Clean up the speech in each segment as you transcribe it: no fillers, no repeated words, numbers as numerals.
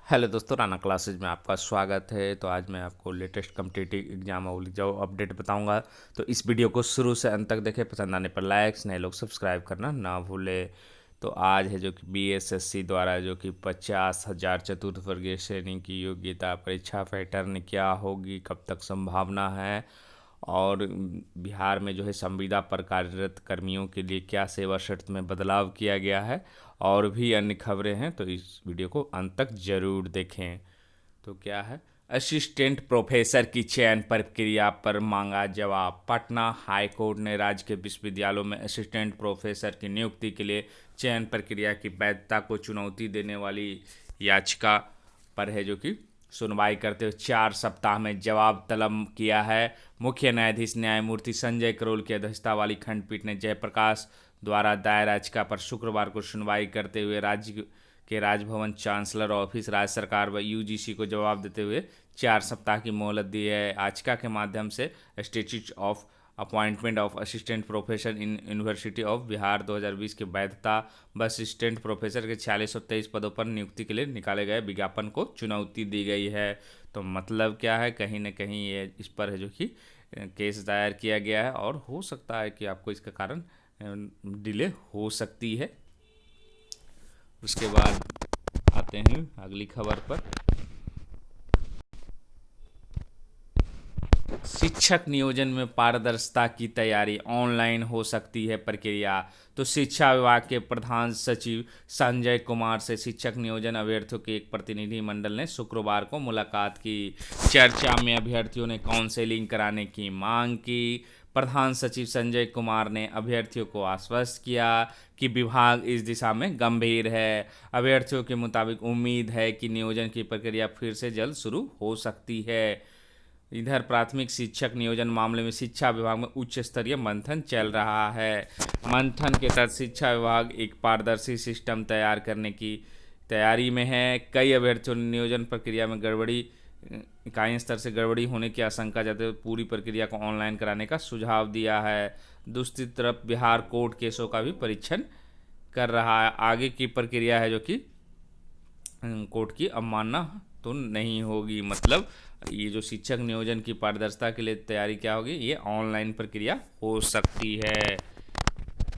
Hello दोस्तों, Rana classes में आपका स्वागत है। तो आज मैं आपको लेटेस्ट कम्पिटिटिव एग्जाम और जॉब अपडेट बताऊंगा। तो इस वीडियो को शुरू से अंत तक देखें। पसंद आने पर लाइक्स, नए लोग सब्सक्राइब करना ना भूलें। तो आज है जो कि बीएसएससी द्वारा जो कि 50,000 चतुर्थ वर्गीय श्रेणी की योग्यता परीक्षा पैटर्न क्या होगी, कब तक संभावना है, और बिहार में जो है संविदा पर कार्यरत कर्मियों के लिए क्या सेवा शर्त में बदलाव किया गया है, और भी अन्य खबरें हैं। तो इस वीडियो को अंत तक जरूर देखें। तो क्या है, असिस्टेंट प्रोफेसर की चयन प्रक्रिया पर मांगा जवाब। पटना हाई कोर्ट ने राज्य के विश्वविद्यालयों में असिस्टेंट प्रोफेसर की नियुक्ति के लिए चयन प्रक्रिया की वैधता को चुनौती देने वाली याचिका पर है जो कि सुनवाई करते हुए 4 सप्ताह में जवाब तलब किया है। मुख्य न्यायाधीश न्यायमूर्ति संजय करोल की अध्यक्षता वाली खंडपीठ ने जयप्रकाश द्वारा दायर याचिका पर शुक्रवार को सुनवाई करते हुए राज्य के राजभवन, चांसलर ऑफिस, राज्य सरकार व यूजीसी को जवाब देते हुए 4 सप्ताह की मोहलत दी है। याचिका के माध्यम से statute of appointment of assistant professor in university of Bihar 2020 की वैधता व असिस्टेंट प्रोफेसर के 4623 पदों पर नियुक्ति के लिए निकाले गए विज्ञापन को चुनौती दी गई है। तो मतलब क्या है, कहीं ना कहीं ये इस पर है जो कि केस दायर किया गया है, और हो सकता है कि आपको इसका कारण डिले हो सकती है। उसके बाद आते हैं अगली खबर पर। शिक्षक नियोजन में पारदर्शिता की तैयारी, ऑनलाइन हो सकती है प्रक्रिया। तो शिक्षा विभाग के प्रधान सचिव संजय कुमार से शिक्षक नियोजन अभ्यर्थियों के एक प्रतिनिधि मंडल ने शुक्रवार को मुलाकात की। चर्चा में अभ्यर्थियों ने काउंसलिंग कराने की मांग की। प्रधान सचिव संजय कुमार ने अभ्यर्थियों को आश्वस्त किया कि विभाग इस दिशा में गंभीर है। अभ्यर्थियों के मुताबिक उम्मीद है कि नियोजन की प्रक्रिया फिर से जल्द शुरू हो सकती है। इधर प्राथमिक शिक्षक नियोजन मामले में शिक्षा विभाग में उच्च स्तरीय मंथन चल रहा है। मंथन के तहत शिक्षा विभाग एक पारदर्शी सिस्टम तैयार करने की तैयारी में है। कई अभ्यर्थियों ने नियोजन प्रक्रिया में गड़बड़ी, इकाई स्तर से गड़बड़ी होने की आशंका जताते हुए पूरी प्रक्रिया को ऑनलाइन कराने का सुझाव दिया है। दूसरी तरफ बिहार कोर्ट केसों का भी परीक्षण कर रहा है। आगे की प्रक्रिया है जो कि कोर्ट की अवमानना तो नहीं होगी। मतलब ये जो शिक्षक नियोजन की पारदर्शिता के लिए तैयारी क्या होगी, ये ऑनलाइन प्रक्रिया हो सकती है।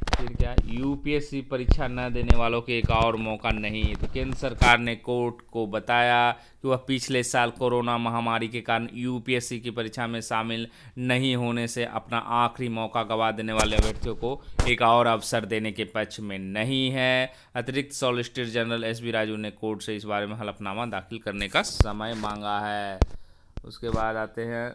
फिर क्या, यूपीएससी परीक्षा न देने वालों के एक और मौका नहीं। तो केंद्र सरकार ने कोर्ट को बताया कि वह पिछले साल कोरोना महामारी के कारण यूपीएससी की परीक्षा में शामिल नहीं होने से अपना आखिरी मौका गंवा देने वाले अभ्यर्थियों को एक और अवसर देने के पक्ष में नहीं है। अतिरिक्त solicitor general S B Raju ने कोर्ट से इस बारे में हलफनामा दाखिल करने का समय मांगा है। उसके बाद आते हैं,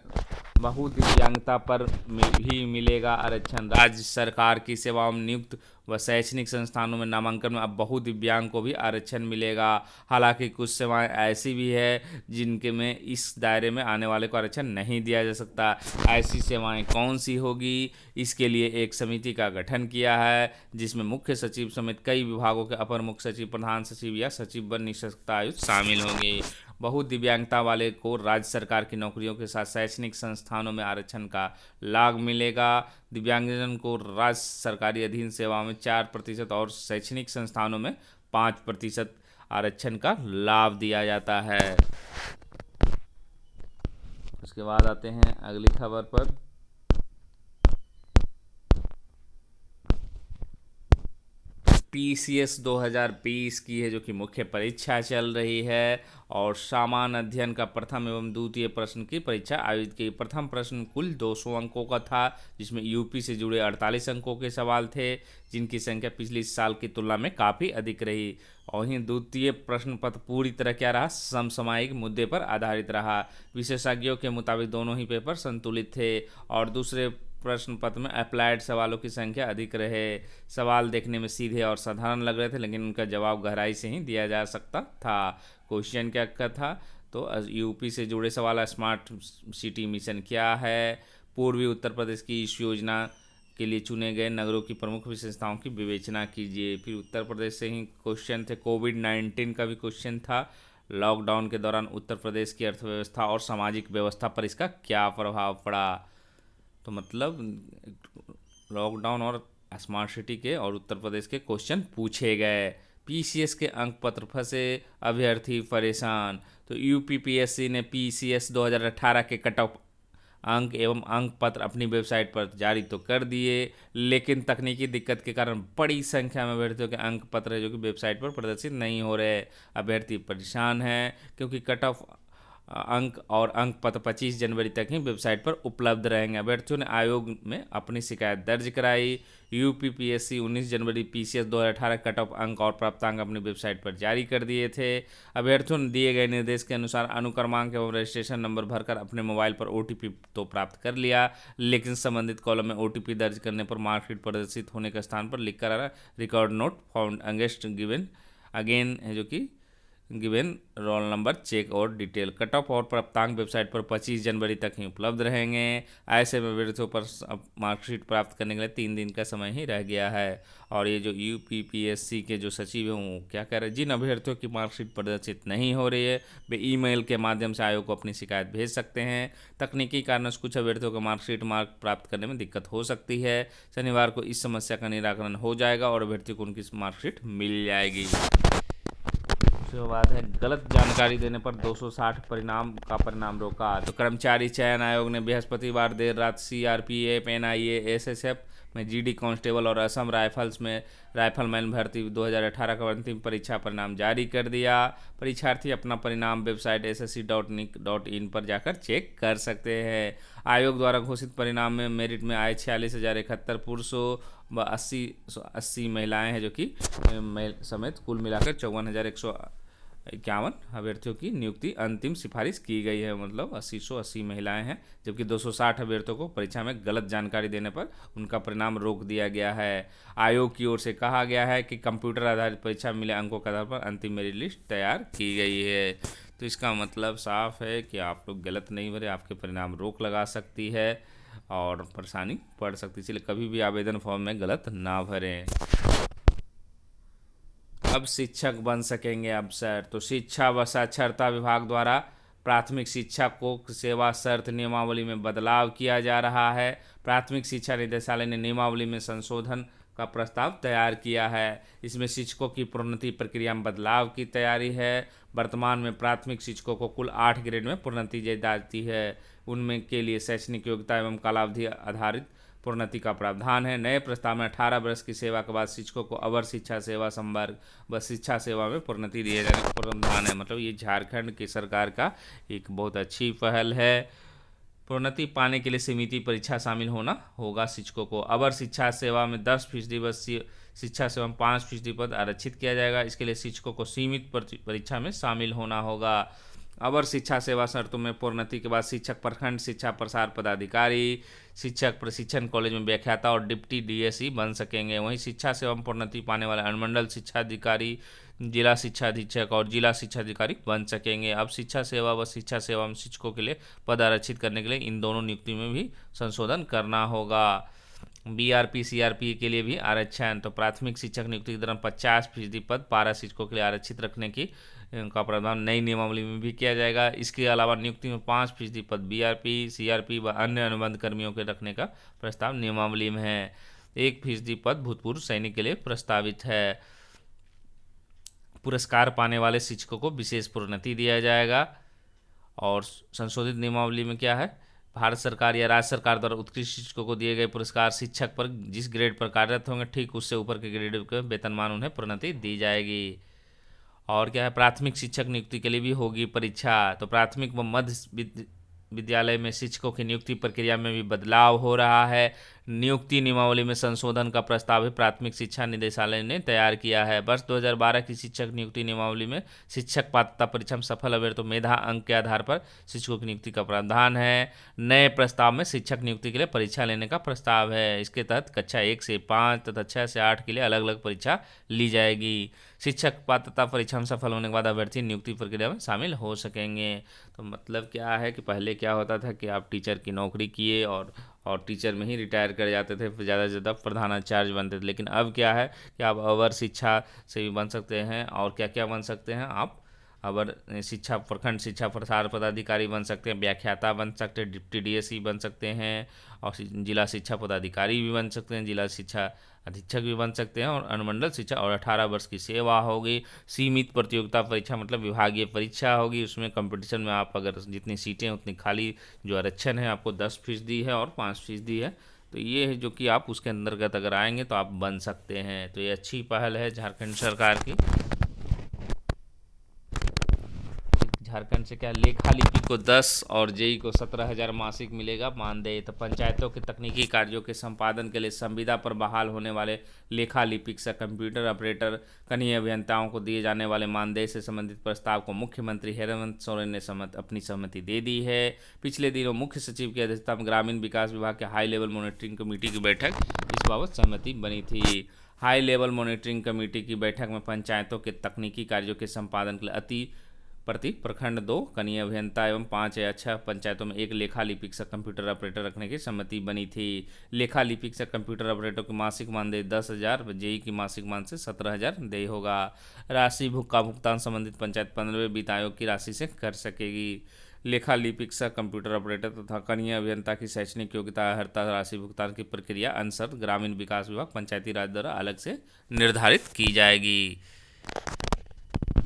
बहुदिव्यांगता पर भी मिलेगा आरक्षण। राज्य सरकार की सेवाओं में नियुक्त व शैक्षणिक संस्थानों में नामांकन में अब बहुदिव्यांग को भी आरक्षण मिलेगा। हालांकि कुछ सेवाएं ऐसी भी है जिनके में इस दायरे में आने वाले को आरक्षण नहीं दिया जा सकता। ऐसी सेवाएं कौन सी होगी, इसके लिए एक समिति का गठन किया है जिसमें मुख्य सचिव समेत कई विभागों के अपर मुख्य सचिव, प्रधान सचिव या सचिव व निःशक्तता आयुक्त शामिल होंगे। बहुत दिव्यांगता वाले को राज्य सरकार की नौकरियों के साथ शैक्षणिक संस्थानों में आरक्षण का लाभ मिलेगा। दिव्यांगजन को राज्य सरकारी अधीन सेवा में 4% और शैक्षणिक संस्थानों में 5% आरक्षण का लाभ दिया जाता है। उसके बाद आते हैं अगली खबर पर। पीसीएस 2020 की है जो कि मुख्य परीक्षा चल रही है, और सामान्य अध्ययन का प्रथम एवं द्वितीय प्रश्न की परीक्षा आयोजित की। प्रथम प्रश्न कुल 200 अंकों का था, जिसमें यूपी से जुड़े 48 अंकों के सवाल थे, जिनकी संख्या पिछले साल की तुलना में काफ़ी अधिक रही। और वहीं द्वितीय प्रश्न पत्र पूरी तरह क्या रहा, समसामयिक मुद्दे पर आधारित रहा। विशेषज्ञों के मुताबिक दोनों ही पेपर संतुलित थे, और दूसरे प्रश्न पत्र में अप्लाइड सवालों की संख्या अधिक रहे। सवाल देखने में सीधे और साधारण लग रहे थे, लेकिन उनका जवाब गहराई से ही दिया जा सकता था। क्वेश्चन क्या था, तो यूपी से जुड़े सवाल, स्मार्ट सिटी मिशन क्या है, पूर्वी उत्तर प्रदेश की इस योजना के लिए चुने गए नगरों की प्रमुख विशेषताओं की विवेचना कीजिए। फिर उत्तर प्रदेश से ही क्वेश्चन थे। कोविड-19 का भी क्वेश्चन था। लॉकडाउन के दौरान उत्तर प्रदेश की अर्थव्यवस्था और सामाजिक व्यवस्था पर इसका क्या प्रभाव पड़ा। तो मतलब लॉकडाउन और स्मार्ट सिटी के और उत्तर प्रदेश के क्वेश्चन पूछे गए। पीसीएस के अंक पत्र फंसे, अभ्यर्थी परेशान। तो यूपीपीएससी ने पीसीएस 2018 के कट ऑफ अंक एवं अंक पत्र अपनी वेबसाइट पर जारी तो कर दिए, लेकिन तकनीकी दिक्कत के कारण बड़ी संख्या में अभ्यर्थियों के अंक पत्र है जो कि वेबसाइट पर प्रदर्शित नहीं हो रहे। अभ्यर्थी परेशान हैं क्योंकि कट ऑफ अंक और अंक पत्र 25 जनवरी तक ही वेबसाइट पर उपलब्ध रहेंगे। अभ्यर्थियों ने आयोग में अपनी शिकायत दर्ज कराई। यूपीपीएससी 19 जनवरी पीसीएस 2018 कट ऑफ अंक और प्राप्तांक अपनी वेबसाइट पर जारी कर दिए थे। अभ्यर्थियों ने दिए गए निर्देश के अनुसार अनुक्रमांक एवं रजिस्ट्रेशन नंबर भरकर अपने मोबाइल पर ओटीपी तो प्राप्त कर लिया, लेकिन संबंधित कॉलम में ओटीपी दर्ज करने पर मार्कशीट प्रदर्शित होने के स्थान पर लिखकर आ रहा record not found against given again है, जो कि गिवन रोल नंबर चेक और डिटेल। कट ऑफ और प्राप्तांक वेबसाइट पर 25 जनवरी तक ही उपलब्ध रहेंगे। ऐसे में अभ्यर्थियों पर मार्कशीट प्राप्त करने के लिए 3 दिन का समय ही रह गया है। और ये जो यूपीपीएससी के जो सचिव हैं वो क्या कह रहे हैं, जिन अभ्यर्थियों की मार्कशीट प्रदर्शित नहीं हो रही है वे ईमेल के माध्यम से आयोग को अपनी शिकायत भेज सकते हैं। तकनीकी कारणों से कुछ अभ्यर्थियों को मार्कशीट मार्क प्राप्त करने में दिक्कत हो सकती है। शनिवार को इस समस्या का निराकरण हो जाएगा और अभ्यर्थी को उनकी मार्कशीट मिल जाएगी। उसके बाद है गलत जानकारी देने पर 260 परिणाम रोका। तो कर्मचारी चयन आयोग ने बृहस्पतिवार देर रात सीआरपीएफ, एनआईए, एसएसएफ में जीडी कांस्टेबल और असम राइफल्स में राइफलमैन भर्ती 2018 का अंतिम परीक्षा परिणाम जारी कर दिया। परीक्षार्थी अपना परिणाम वेबसाइट ssc.nic.in पर जाकर चेक कर सकते हैं। आयोग द्वारा घोषित परिणाम में मेरिट में आए 46,071 पुरुषों व 80 महिलाएं हैं, जो कि समेत कुल मिलाकर 54,151 अभ्यर्थियों की नियुक्ति अंतिम सिफारिश की गई है। मतलब 80 महिलाएं हैं, जबकि 260 अभ्यर्थियों को परीक्षा में गलत जानकारी देने पर उनका परिणाम रोक दिया गया है। आयोग की ओर से कहा गया है कि कंप्यूटर आधारित परीक्षा में मिले अंकों के आधार पर अंतिम मेरिट लिस्ट तैयार की गई है। तो इसका मतलब साफ है कि आप लोग गलत नहीं भरे, आपके परिणाम रोक लगा सकती है और परेशानी पड़ सकती है, इसलिए कभी भी आवेदन फॉर्म में गलत ना भरें। अब शिक्षक बन सकेंगे अफसर। तो शिक्षा व साक्षरता विभाग द्वारा प्राथमिक शिक्षा को सेवा शर्त नियमावली में बदलाव किया जा रहा है। प्राथमिक शिक्षा निदेशालय ने नियमावली में संशोधन का प्रस्ताव तैयार किया है। इसमें शिक्षकों की प्रोन्नति प्रक्रिया में बदलाव की तैयारी है। वर्तमान में प्राथमिक शिक्षकों को कुल 8 ग्रेड में प्रोन्नति दी जाती है। उनमें के लिए शैक्षणिक योग्यता एवं कालावधि आधारित प्रोन्नति का प्रावधान है। नए प्रस्ताव में 18 वर्ष की सेवा के बाद शिक्षकों को अवर शिक्षा सेवा संवर्ग व शिक्षा सेवा में प्रोन्नति दिए जाने का प्रावधान है। मतलब ये झारखंड की सरकार का एक बहुत अच्छी पहल है। प्रोन्नति पाने के लिए समिति परीक्षा शामिल होना होगा शिक्षकों को। अवर शिक्षा सेवा में 10% व शिक्षा सेवा में 5% पद आरक्षित किया जाएगा। इसके लिए शिक्षकों को सीमित परीक्षा में शामिल होना होगा। अवर शिक्षा सेवा शर्तों में प्रोन्नति के बाद शिक्षक प्रखंड शिक्षा प्रसार पदाधिकारी, शिक्षक प्रशिक्षण कॉलेज में व्याख्याता और डिप्टी डीएसई बन सकेंगे। वहीं शिक्षा सेवा में प्रोन्नति पाने वाले अनुमंडल शिक्षा अधिकारी, जिला शिक्षा अधीक्षक और जिला शिक्षा अधिकारी बन सकेंगे। अब शिक्षा सेवा व शिक्षा सेवा में शिक्षकों के लिए पद आरक्षित करने के लिए इन दोनों नियुक्ति में भी संशोधन करना होगा। बीआरपी सीआरपी के लिए भी आरक्षण। तो प्राथमिक शिक्षक नियुक्ति के दौरान 50% पद पारा शिक्षकों के लिए आरक्षित रखने की का प्रावधान नई नियमावली में भी किया जाएगा। इसके अलावा नियुक्ति में 5% पद बीआरपी सीआरपी व अन्य अनुबंध कर्मियों के रखने का प्रस्ताव नियमावली में है। 1% पद भूतपूर्व सैनिक के लिए प्रस्तावित है। पुरस्कार पाने वाले शिक्षकों को विशेष प्रोन्नति दिया जाएगा। और संशोधित नियमावली में क्या है, भारत सरकार या राज्य सरकार द्वारा उत्कृष्ट शिक्षकों को दिए गए पुरस्कार शिक्षक पर जिस ग्रेड पर कार्यरत होंगे ठीक उससे ऊपर के ग्रेड के वेतनमान उन्हें प्रोन्नति दी जाएगी। और क्या है, प्राथमिक शिक्षक नियुक्ति के लिए भी होगी परीक्षा। तो प्राथमिक व मध्य विद्यालय में शिक्षकों की नियुक्ति प्रक्रिया में भी बदलाव हो रहा है। नियुक्ति नियमावली में संशोधन का प्रस्ताव भी प्राथमिक शिक्षा निदेशालय ने तैयार किया है। वर्ष 2012 की शिक्षक नियुक्ति नियमावली में शिक्षक पात्रता परीक्षा में सफल अभ्यर्थियों मेधा अंक के आधार पर शिक्षकों की नियुक्ति का प्रावधान है। नए प्रस्ताव में शिक्षक नियुक्ति के लिए परीक्षा लेने का प्रस्ताव है। इसके तहत कक्षा 1 से 5 तथा 6 से 8 के लिए अलग अलग परीक्षा ली जाएगी। शिक्षक पात्रता परीक्षा में सफल होने के बाद अभ्यर्थी नियुक्ति प्रक्रिया में शामिल हो सकेंगे। तो मतलब क्या है कि पहले क्या होता था कि आप टीचर की नौकरी किए और टीचर में ही रिटायर कर जाते थे, फिर ज़्यादा से ज़्यादा प्रधानाचार्य बनते थे। लेकिन अब क्या है कि आप अवर शिक्षा से भी बन सकते हैं और क्या क्या बन सकते हैं, आप अवर शिक्षा प्रखंड शिक्षा प्रसार पदाधिकारी बन सकते हैं, व्याख्याता बन सकते हैं, डिप्टी डीएसई बन सकते हैं, और जिला शिक्षा पदाधिकारी भी बन सकते हैं, जिला शिक्षा अधीक्षक भी बन सकते हैं, और अनुमंडल शिक्षा, और 18 वर्ष की सेवा होगी। सीमित प्रतियोगिता परीक्षा मतलब विभागीय परीक्षा होगी, उसमें कंपटीशन में आप अगर जितनी सीटें उतनी खाली जो आरक्षण है आपको 10% है और 5% है। तो ये है जो कि आप उसके अंतर्गत अगर आएंगे तो आप बन सकते हैं। तो ये अच्छी पहल है झारखंड सरकार की। झारखंड से क्या, लेखा लिपि को 10 और जेई को 17,000 मासिक मिलेगा मानदेय। तो पंचायतों के तकनीकी कार्यों के संपादन के लिए संविदा पर बहाल होने वाले लेखा लिपिक से कंप्यूटर ऑपरेटर कनीय अभियंताओं को दिए जाने वाले मानदेय से संबंधित प्रस्ताव को मुख्यमंत्री हेमंत सोरेन ने अपनी सहमति दे दी है। पिछले दिनों मुख्य सचिव की अध्यक्षता में ग्रामीण विकास विभाग के हाई लेवल मॉनिटरिंग कमेटी की बैठक इस बाबत सहमति बनी थी। हाई लेवल मॉनिटरिंग कमेटी की बैठक में पंचायतों के तकनीकी कार्यों के संपादन के लिए अति प्रति प्रखंड 2 कनीय अभियंता एवं 5 या 6 पंचायतों में एक लेखा लिपिक से कंप्यूटर ऑपरेटर रखने की सहमति बनी थी। लेखा लिपिक से कंप्यूटर ऑपरेटर की मासिक मानदेय 10,000, जेई की मासिक मानदेय 17,000 देय होगा। राशि का भुगतान संबंधित पंचायत 15वें वित्त आयोग की राशि से कर सकेगी। लेखा लिपिक से कंप्यूटर ऑपरेटर तथा कनीय अभियंता की शैक्षणिक योग्यता हर्ता राशि भुगतान की प्रक्रिया अनुसार ग्रामीण विकास विभाग पंचायती राज द्वारा अलग से निर्धारित की जाएगी।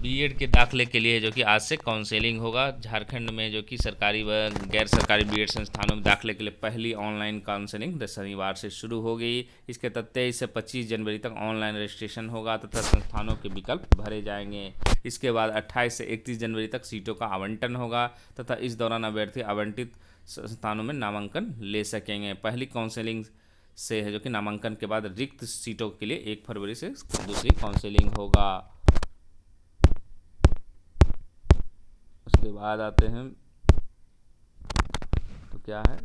बीएड के दाखिले के लिए जो कि आज से काउंसलिंग होगा। झारखंड में जो कि सरकारी व गैर सरकारी बीएड संस्थानों में दाखिले के लिए पहली ऑनलाइन काउंसलिंग शनिवार से शुरू हो गई। इसके तहत 23 से 25 जनवरी तक ऑनलाइन रजिस्ट्रेशन होगा तथा संस्थानों के विकल्प भरे जाएंगे। इसके बाद 28 से 31 जनवरी तक सीटों का आवंटन होगा तथा इस दौरान अभ्यर्थी आवंटित संस्थानों में नामांकन ले सकेंगे। पहली काउंसलिंग से है जो कि नामांकन के बाद रिक्त सीटों के लिए 1 फरवरी से दूसरी काउंसलिंग होगा। उसके बाद आते हैं तो क्या है,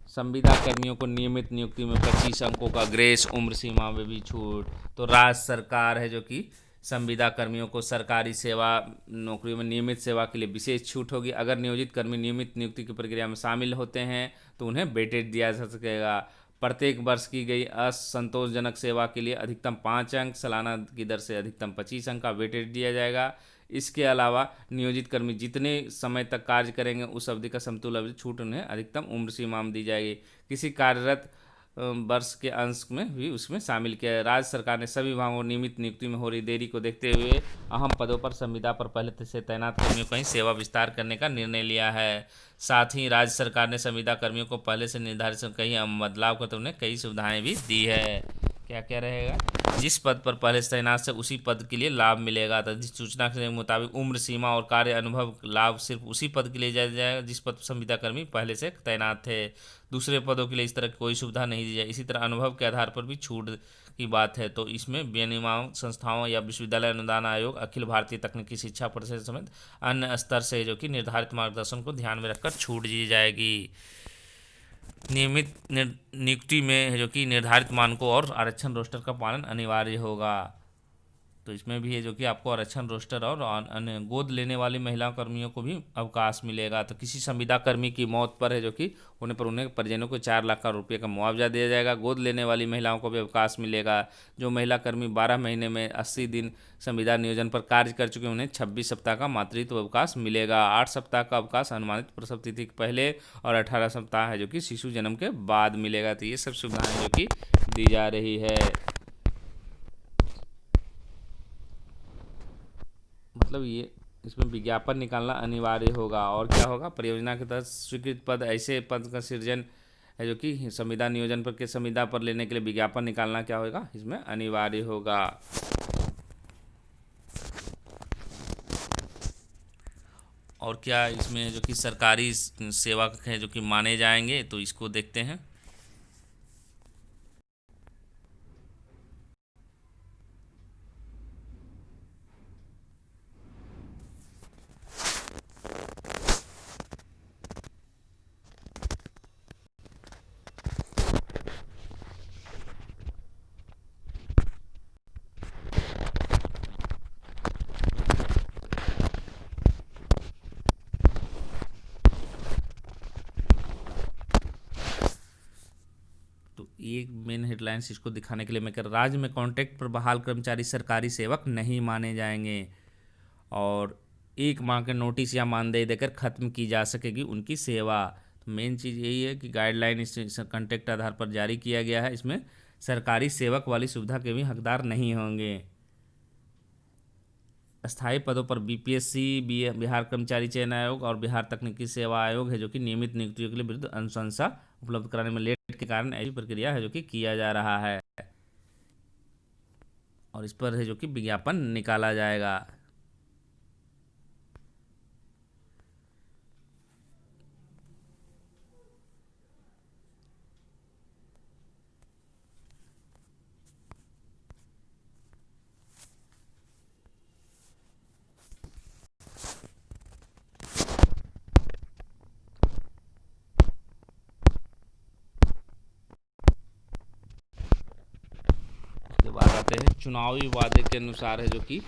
संविदा कर्मियों को नियमित नियुक्ति में 25 अंकों का ग्रेस, उम्र सीमा में भी छूट। तो राज्य सरकार है जो कि संविदा कर्मियों को सरकारी सेवा नौकरियों में नियमित सेवा के लिए विशेष छूट होगी। अगर नियोजित कर्मी नियमित नियुक्ति की प्रक्रिया में शामिल होते हैं तो उन्हें वेटेज दिया जा सकेगा। प्रत्येक वर्ष की गई असंतोषजनक सेवा के लिए अधिकतम 5 अंक, सालाना की दर से अधिकतम 25 अंक का वेटेज दिया जाएगा। इसके अलावा नियोजित कर्मी जितने समय तक कार्य करेंगे उस अवधि का समतुल्य अवधि छूट उन्हें अधिकतम उम्र सीमा में दी जाएगी। किसी कार्यरत वर्ष के अंश में भी उसमें शामिल किया है। राज्य सरकार ने सभी विभागों को नियमित नियुक्ति में हो रही देरी को देखते हुए अहम पदों पर संविदा पर पहले से तैनात कर्मियों को ही सेवा विस्तार करने का निर्णय लिया है। साथ ही राज्य सरकार ने संविदा कर्मियों को पहले से निर्धारित कई बदलाव करते उन्हें कई सुविधाएं भी दी है। क्या क्या रहेगा, जिस पद पर पहले से तैनात से उसी पद के लिए लाभ मिलेगा। तो जिस सूचना के मुताबिक उम्र सीमा और कार्य अनुभव लाभ सिर्फ उसी पद के लिए दिया जाएगा जिस पद पर संविदा कर्मी पहले से तैनात थे। दूसरे पदों के लिए इस तरह की कोई सुविधा नहीं दी जाए। इसी तरह अनुभव के आधार पर भी छूट की बात है तो इसमें विनियामक संस्थाओं या विश्वविद्यालय अनुदान आयोग, अखिल भारतीय तकनीकी शिक्षा परिषद समेत अन्य स्तर से जो कि निर्धारित मार्गदर्शन को ध्यान में रखकर छूट दी जाएगी। नियमित नियुक्ति में जो कि निर्धारित मानकों और आरक्षण रोस्टर का पालन अनिवार्य होगा। तो इसमें भी है जो कि आपको आरक्षण रोस्टर और अन्य गोद लेने वाली महिला कर्मियों को भी अवकाश मिलेगा। तो किसी संविदा कर्मी की मौत पर है जो कि उन्हें परिजनों को 4 लाख का रुपये का मुआवजा दिया जाएगा। गोद लेने वाली महिलाओं को भी अवकाश मिलेगा। जो महिला कर्मी 12 महीने में 80 दिन संविदा नियोजन पर कार्य कर चुके उन्हें 26 सप्ताह का मातृत्व अवकाश मिलेगा। 8 सप्ताह का अवकाश अनुमानित प्रसव तिथि के पहले और 18 सप्ताह है जो कि शिशु जन्म के बाद मिलेगा। तो ये सब सुविधाएं जो कि दी जा रही है। मतलब ये इसमें विज्ञापन निकालना अनिवार्य होगा। और क्या होगा, परियोजना के तहत स्वीकृत पद, ऐसे पद का सृजन है जो कि संविदा नियोजन पर के संविदा पर लेने के लिए विज्ञापन निकालना क्या होगा, इसमें अनिवार्य होगा। और क्या इसमें जो कि सरकारी सेवक हैं जो कि माने जाएंगे तो इसको देखते हैं। एक मेन हेडलाइंस इसको दिखाने के लिए मैं राज्य में कॉन्ट्रैक्ट पर बहाल कर्मचारी सरकारी सेवक नहीं माने जाएंगे। और 1 माह के नोटिस या मानदेय देकर खत्म की जा सकेगी उनकी सेवा। तो मेन चीज़ यही है कि गाइडलाइन इस कॉन्ट्रैक्ट आधार पर जारी किया गया है। इसमें सरकारी सेवक वाली सुविधा के भी हकदार नहीं होंगे। स्थायी पदों पर बीपीएससी, बिहार कर्मचारी चयन आयोग और बिहार तकनीकी सेवा आयोग है जो कि नियमित नियुक्तियों के लिए विरुद्ध अनुशंसा उपलब्ध कराने में लेट के कारण ऐसी प्रक्रिया है जो कि किया जा रहा है, और इस पर है जो कि विज्ञापन निकाला जाएगा। उसके बाद आते हैं चुनावी वादे के अनुसार है जो कि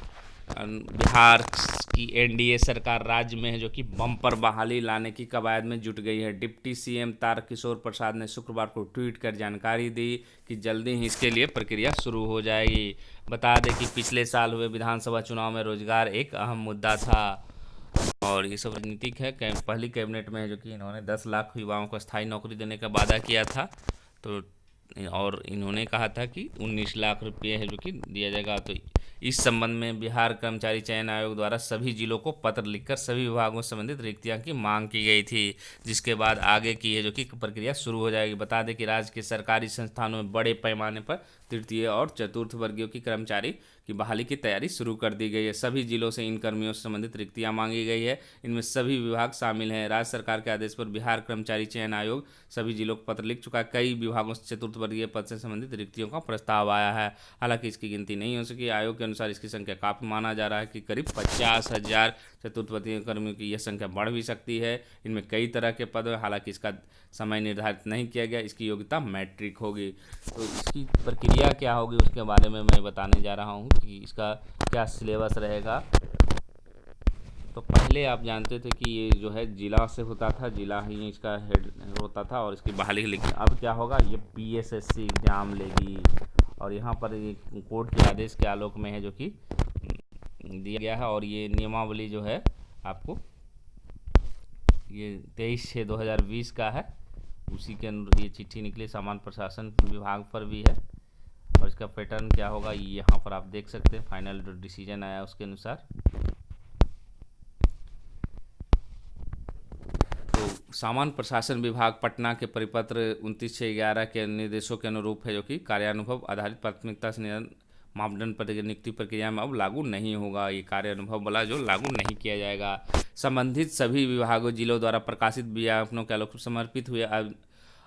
बिहार की एनडीए सरकार राज्य में है जो कि बम्पर बहाली लाने की कवायद में जुट गई है। डिप्टी सीएम तारकिशोर प्रसाद ने शुक्रवार को ट्वीट कर जानकारी दी कि जल्दी ही इसके लिए प्रक्रिया शुरू हो जाएगी। बता दें कि पिछले साल हुए विधानसभा चुनाव में रोजगार एक अहम मुद्दा था, और ये सब राजनीतिक है। पहली कैबिनेट में है जो कि इन्होंने 10 लाख युवाओं को स्थायी नौकरी देने का वादा किया था, तो और इन्होंने कहा था कि 19 लाख रुपये है जो कि दिया जाएगा। तो इस संबंध में बिहार कर्मचारी चयन आयोग द्वारा सभी जिलों को पत्र लिखकर सभी विभागों से संबंधित रिक्तियां की मांग की गई थी, जिसके बाद आगे की है जो कि प्रक्रिया शुरू हो जाएगी। बता दें कि राज्य के सरकारी संस्थानों में बड़े पैमाने पर तृतीय और चतुर्थ वर्गीयों की कर्मचारी की बहाली की तैयारी शुरू कर दी गई है। सभी जिलों से इन कर्मियों से संबंधित रिक्तियां मांगी गई है। इनमें सभी विभाग शामिल हैं। राज्य सरकार के आदेश पर बिहार कर्मचारी चयन आयोग सभी जिलों को पत्र लिख चुका है। कई विभागों से चतुर्थ वर्गीय पद से संबंधित रिक्तियों का प्रस्ताव आया है। हालांकि इसकी गिनती नहीं हो सकी। आयोग के अनुसार इसकी संख्या काफ़ी माना जा रहा है कि करीब 50,000 चतुर्थ वर्गीय कर्मियों की यह संख्या बढ़ भी सकती है। इनमें कई तरह के पद हैं। हालांकि इसका समय निर्धारित नहीं किया गया। इसकी योग्यता मैट्रिक होगी। तो इसकी प्रक्रिया क्या होगी उसके बारे में मैं बताने जा रहा हूँ कि इसका क्या सिलेबस रहेगा। तो पहले आप जानते थे कि ये जो है जिला से होता था, जिला ही इसका हेड होता था और इसकी बहाली। लेकिन अब क्या होगा, ये पीएसएससी एग्जाम लेगी, और यहाँ पर ये कोर्ट के आदेश के आलोक में है जो कि दिया गया है। और ये नियमावली जो है आपको ये 23/6/2020 का है, उसी के अनुरूप ये चिट्ठी निकली सामान्य प्रशासन विभाग पर भी है। और इसका पैटर्न क्या होगा यहाँ पर आप देख सकते हैं। फाइनल जो डिसीजन आया उसके अनुसार तो सामान्य प्रशासन विभाग पटना के परिपत्र 29/6/11 के निर्देशों के अनुरूप है जो कि कार्यानुभव आधारित प्राथमिकता से मापदंड पर नियुक्ति प्रक्रिया में अब लागू नहीं होगा। ये कार्यानुभव वाला जो लागू नहीं किया जाएगा। संबंधित सभी विभागों जिलों द्वारा प्रकाशित विज्ञापनों के आलोक समर्पित हुए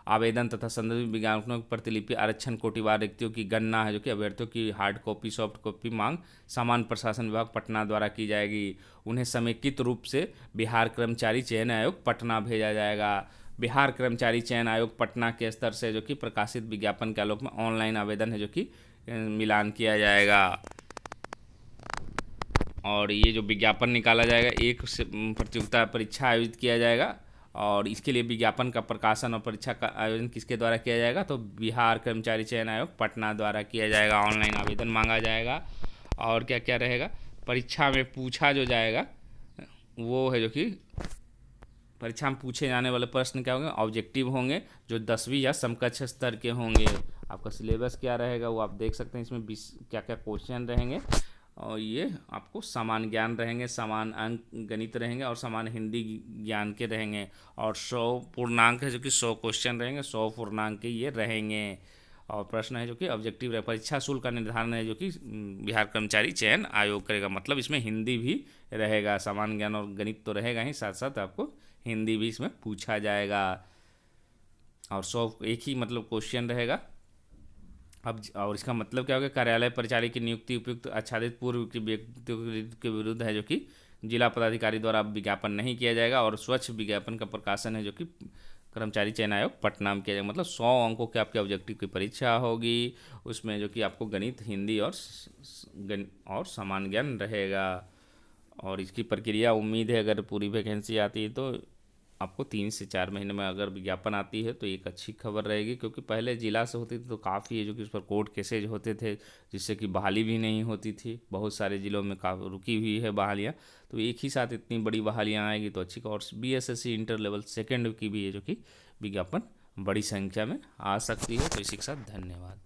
आवेदन तथा संदर्भित विज्ञापनों की प्रतिलिपि आरक्षण कोटिवार रिक्तियों की गणना है जो कि अभ्यर्थियों की हार्ड कॉपी सॉफ्ट कॉपी मांग सामान्य प्रशासन विभाग पटना द्वारा की जाएगी। उन्हें समेकित रूप से बिहार कर्मचारी चयन आयोग पटना भेजा जाएगा। बिहार कर्मचारी चयन आयोग पटना के स्तर से जो कि प्रकाशित विज्ञापन के आलोक में ऑनलाइन आवेदन है जो कि मिलान किया जाएगा। और ये जो विज्ञापन निकाला जाएगा, एक प्रतियोगिता परीक्षा आयोजित किया जाएगा, और इसके लिए विज्ञापन का प्रकाशन और परीक्षा का आयोजन किसके द्वारा किया जाएगा, तो बिहार कर्मचारी चयन आयोग पटना द्वारा किया जाएगा। ऑनलाइन आवेदन मांगा जाएगा। और क्या क्या रहेगा, परीक्षा में पूछा जो जाएगा वो है जो कि परीक्षा में पूछे जाने वाले प्रश्न क्या होंगे, ऑब्जेक्टिव होंगे जो 10वीं या समकक्ष स्तर के होंगे। आपका सिलेबस क्या रहेगा वो आप देख सकते हैं। इसमें 20 क्या क्या क्वेश्चन रहेंगे, और ये आपको समान ज्ञान रहेंगे, समान अंक गणित रहेंगे, और समान हिंदी ज्ञान के रहेंगे। और 100 पूर्णांक है जो कि 100 क्वेश्चन रहेंगे, 100 पूर्णांक के ये रहेंगे। और प्रश्न है जो कि ऑब्जेक्टिव रहे। परीक्षा शुल्क का निर्धारण है जो कि बिहार कर्मचारी चयन आयोग करेगा। मतलब इसमें हिंदी भी रहेगा। समान ज्ञान और गणित तो रहेगा ही, साथ साथ आपको हिंदी भी इसमें पूछा जाएगा। और 100 एक ही मतलब क्वेश्चन रहेगा। अब और इसका मतलब क्या होगा, कार्यालय परिचारी की नियुक्ति उपयुक्त आच्छादित पूर्व की व्यक्तियों के विरुद्ध है जो कि जिला पदाधिकारी द्वारा विज्ञापन नहीं किया जाएगा। और स्वच्छ विज्ञापन का प्रकाशन है जो कि कर्मचारी चयन आयोग पटना में किया जाएगा। मतलब 100 अंकों के आपके ऑब्जेक्टिव की परीक्षा होगी। उसमें जो कि आपको गणित, हिंदी और समान ज्ञान रहेगा। और इसकी प्रक्रिया उम्मीद है अगर पूरी वैकेंसी आती है तो आपको 3 से 4 महीने में अगर विज्ञापन आती है तो एक अच्छी खबर रहेगी, क्योंकि पहले जिला से होती थी तो काफ़ी है जो कि उस पर कोर्ट केसेज होते थे, जिससे कि बहाली भी नहीं होती थी। बहुत सारे ज़िलों में रुकी हुई है बहालियाँ, तो एक ही साथ इतनी बड़ी बहालियाँ आएगी तो अच्छी। और BSSC इंटर लेवल सेकेंड की भी है जो कि विज्ञापन बड़ी संख्या में आ सकती है। तो इसी के साथ धन्यवाद।